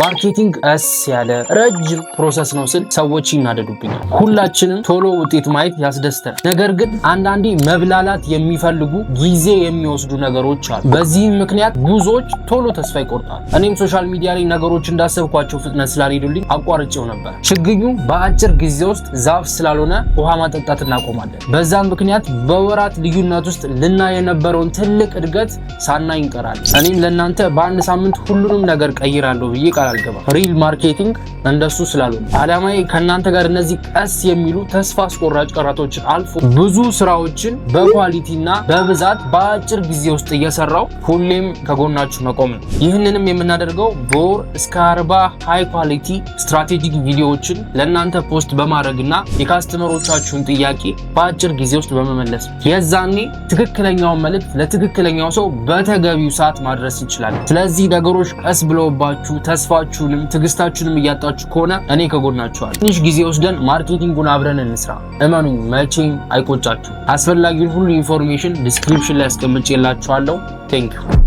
ማርኬቲንግ ቀስ ያለ ረጅም ፕሮሰስ ነው ስል ሰዎች ይናደዱብኛል። ሁላችንም ቶሎ ውጤት ማየት ያስደስተናል። ነገር ግን አንዳንዴ መብላላት የሚፈልጉ ጊዜ የሚወስዱ ነገሮች አሉ። በዚህም ምክንያት ብዙዎች ቶሎ ተስፋ ይቆርጣሉ። እኔም ሶሻል ሚዲያ ላይ ነገሮች እንዳሰብኳቸው ፍጥነት ስላልሄዱልኝ አቋርጬው ነበር። ችግኙ በአጭር ጊዜ ውስጥ ዛፍ ስላልሆነ ውሃ ማጠጣት እናቆማለን። በዛም ምክንያት በወራት ልዩነት ውስጥ ልናይ የነበረውን ትልቅ እድገት ሳናይ እንቀራለን። እኔም ለእናንተ በአንድ ሳምንት ሁሉንም ነገር ቀይራለሁ ብዬ ቃል አልገባም። ሪል ማርኬቲንግ እንደሱ ስላልሆነ ዓላማዬ ከእናንተ ጋር እነዚህ ቀስ የሚሉ ተስፋ አስቆራጭ ቀናቶችን አልፎ ብዙ ስራዎችን በኳሊቲና በብዛት በአጭር ጊዜ ውስጥ እየሰራው ሁሌም ከጎናችሁ መቆም ነው። ይህንንም የምናደርገው በወር እስከ 40 ሃይ ኳሊቲ ስትራቴጂክ ቪዲዮዎችን ለእናንተ ፖስት በማድረግና የካስተመሮቻችሁን ጥያቄ በአጭር ጊዜ ውስጥ በመመለስ ነው። የዛኔ ትክክለኛውን መልእክት ለትክክለኛው ሰው በተገቢው ሰዓት ማድረስ እንችላለን። ስለዚህ ነገሮች ቀስ ብለውባችሁ ተስፋችሁንም ትዕግስታችሁንም እያጣችሁ ከሆነ እኔ ከጎናችኋለሁ። ትንሽ ጊዜ ወስደን ማርኬቲንጉን አብረን እንስራ። እመኑኝ መቼም አይቆጫችሁ። አስፈላጊውን ሁሉ ኢንፎርሜሽን ዲስክሪፕሽን ላይ አስቀምጬላችኋለሁ። ቴንክ ዩ